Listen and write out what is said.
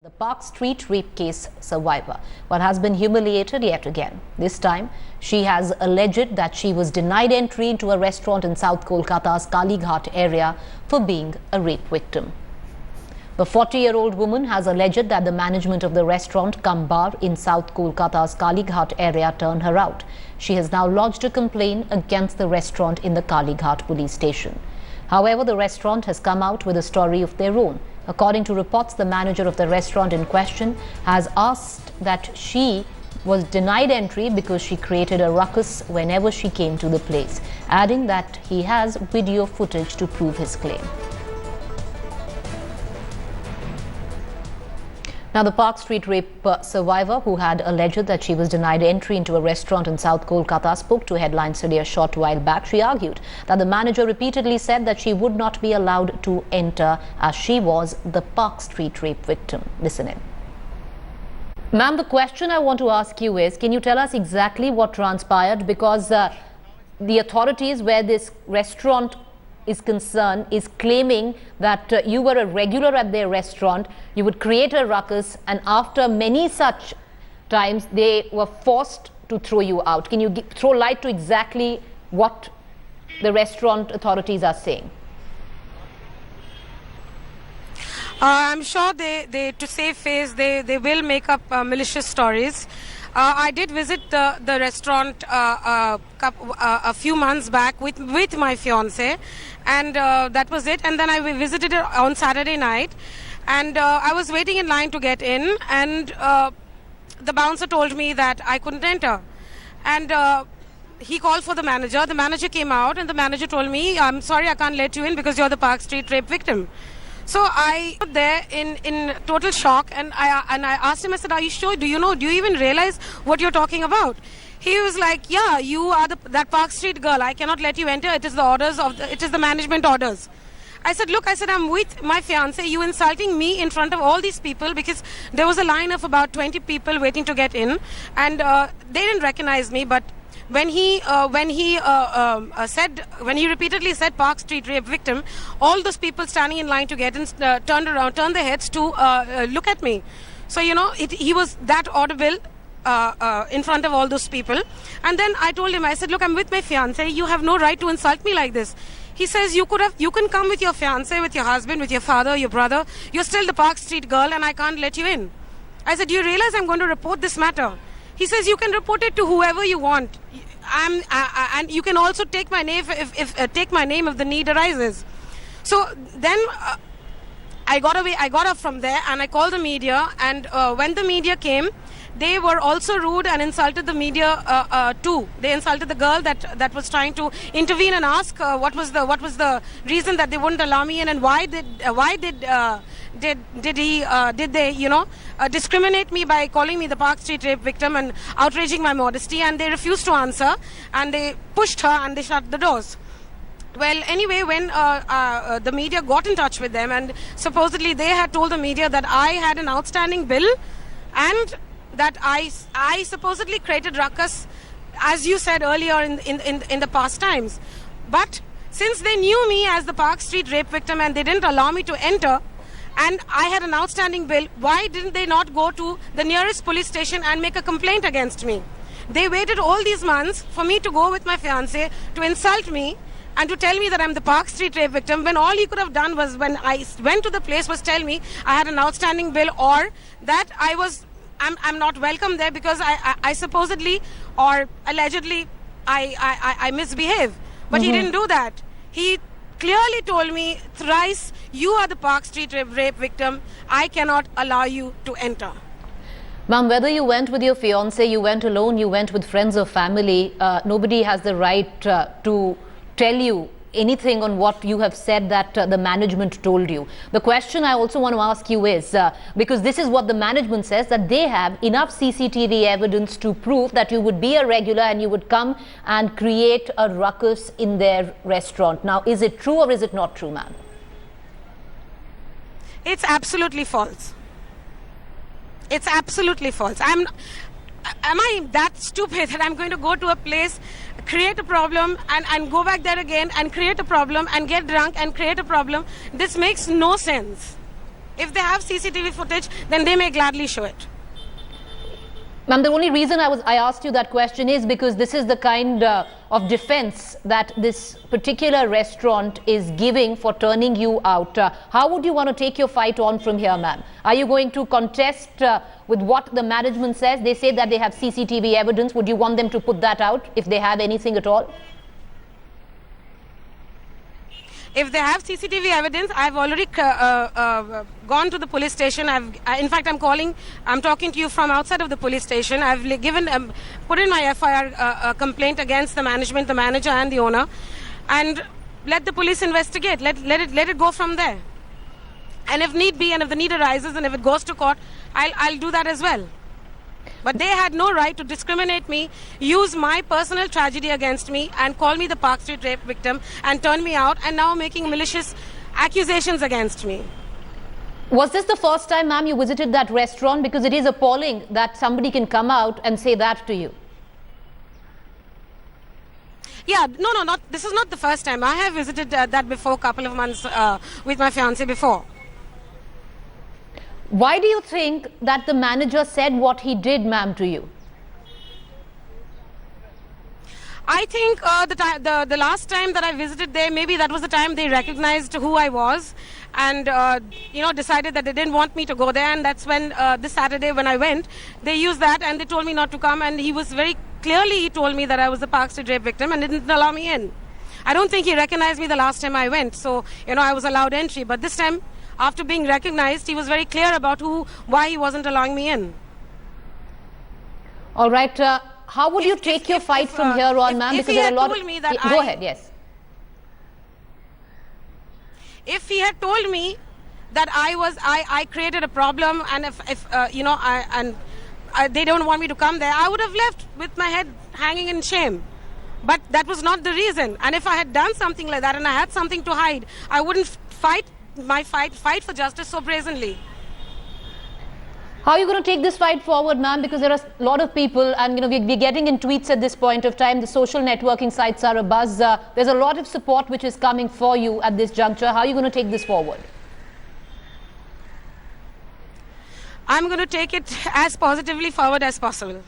The Park Street rape case survivor, but has been humiliated yet again. This time, she has alleged that she was denied entry into a restaurant in South Kolkata's Kalighat area for being a rape victim. The 40-year-old woman has alleged that the management of the restaurant Bar in South Kolkata's Kalighat area turned her out. She has now lodged a complaint against the restaurant in the Kalighat police station. However, the restaurant has come out with a story of their own. According to reports, the manager of the restaurant in question has asked that she was denied entry because she created a ruckus whenever she came to the place, adding that he has video footage to prove his claim. Now, the Park Street rape survivor who had alleged that she was denied entry into a restaurant in South Kolkata spoke to Headlines Today a short while back. She argued that the manager repeatedly said that she would not be allowed to enter as she was the Park Street rape victim. Listen in. Ma'am, the question I want to ask you is, can you tell us exactly what transpired? Because the authorities where this restaurant is concerned is claiming that you were a regular at their restaurant, you would create a ruckus, and after many such times they were forced to throw you out. Can you throw light to exactly what the restaurant authorities are saying? I'm sure they to save face, they will make up malicious stories. I did visit the restaurant a few months back with my fiance, and that was it. And then I visited it on Saturday night, and I was waiting in line to get in, and the bouncer told me that I couldn't enter. And he called for the manager. The manager came out, and the manager told me, "I'm sorry, I can't let you in because you're the Park Street rape victim." So I stood there in total shock, and I asked him, I said, "Are you sure? Do you even realize what you're talking about?" He was like, "Yeah, you are that Park Street girl. I cannot let you enter. It is the management orders." I said, "Look," I said, "I'm with my fiance. You insulting me in front of all these people," because there was a line of about 20 people waiting to get in, and they didn't recognize me, but when he repeatedly said Park Street rape victim, all those people standing in line to get in turned their heads to look at me. So he was that audible in front of all those people. And then I told him, I said, "Look, I'm with my fiance. You have no right to insult me like this." He says, you can come with your fiance, with your husband, with your father, your brother. You're still the Park Street girl, and I can't let you in. I said, "Do you realize I'm going to report this matter?" He says, "You can report it to whoever you want. And you can also take my name if the need arises." So then I got away. I got up from there, and I called the media. And when the media came, they were also rude and insulted the media too. They insulted the girl that was trying to intervene and ask what was the reason that they wouldn't allow me in, and why did they discriminate me by calling me the Park Street rape victim and outraging my modesty. And they refused to answer, and they pushed her and they shut the doors. Well, anyway, when the media got in touch with them, and supposedly they had told the media that I had an outstanding bill, and that I supposedly created ruckus, as you said earlier in the past times. But since they knew me as the Park Street rape victim and they didn't allow me to enter, and I had an outstanding bill, why didn't they not go to the nearest police station and make a complaint against me? They waited all these months for me to go with my fiance to insult me and to tell me that I'm the Park Street rape victim, when all he could have done was, when I went to the place, was tell me I had an outstanding bill, or that I'm not welcome there because I supposedly or allegedly I misbehave. But he didn't do that. He clearly told me thrice, "You are the Park Street rape victim. I cannot allow you to enter." Ma'am, whether you went with your fiance, you went alone, you went with friends or family, nobody has the right to tell you anything on what you have said that the management told you. The question I also want to ask you is, because this is what the management says, that they have enough CCTV evidence to prove that you would be a regular and you would come and create a ruckus in their restaurant. Now, is it true or is it not true, ma'am? It's absolutely false. It's absolutely false. Am I that stupid that I'm going to go to a place, create a problem, and go back there again and create a problem and get drunk and create a problem? This makes no sense. If they have CCTV footage, then they may gladly show it. Ma'am, the only reason I asked you that question is because this is the kind of defense that this particular restaurant is giving for turning you out. How would you want to take your fight on from here, ma'am? Are you going to contest with what the management says? They say that they have CCTV evidence. Would you want them to put that out if they have anything at all? If they have CCTV evidence, I've already gone to the police station. In fact, I'm talking to you from outside of the police station. I've put in my FIR complaint against the management, the manager and the owner, and let the police investigate. Let it go from there. And if need be, and if the need arises, and if it goes to court, I'll do that as well. But they had no right to discriminate me, use my personal tragedy against me, and call me the Park Street rape victim and turn me out, and now making malicious accusations against me. Was this the first time, ma'am, you visited that restaurant? Because it is appalling that somebody can come out and say that to you. Yeah, no, this is not the first time. I have visited that before, a couple of months with my fiancé before. Why do you think that the manager said what he did, ma'am, to you? I think the last time that I visited there, maybe that was the time they recognized who I was, and decided that they didn't want me to go there. And that's when this Saturday when I went, they used that and they told me not to come. And he told me that I was the Park Street rape victim and didn't allow me in. I don't think he recognized me the last time I went, so I was allowed entry. But this time, after being recognized, he was very clear about why he wasn't allowing me in. All right. How would you take your fight from here on, ma'am? Because there are a lot of... Go ahead, yes. If he had told me that I created a problem, and they don't want me to come there, I would have left with my head hanging in shame. But that was not the reason. And if I had done something like that and I had something to hide, I wouldn't fight for justice so brazenly. How are you going to take this fight forward, ma'am? Because there are a lot of people, and we're getting in tweets at this point of time. The social networking sites are abuzz. There's a lot of support which is coming for you at this juncture. How are you going to take this forward? I'm going to take it as positively forward as possible.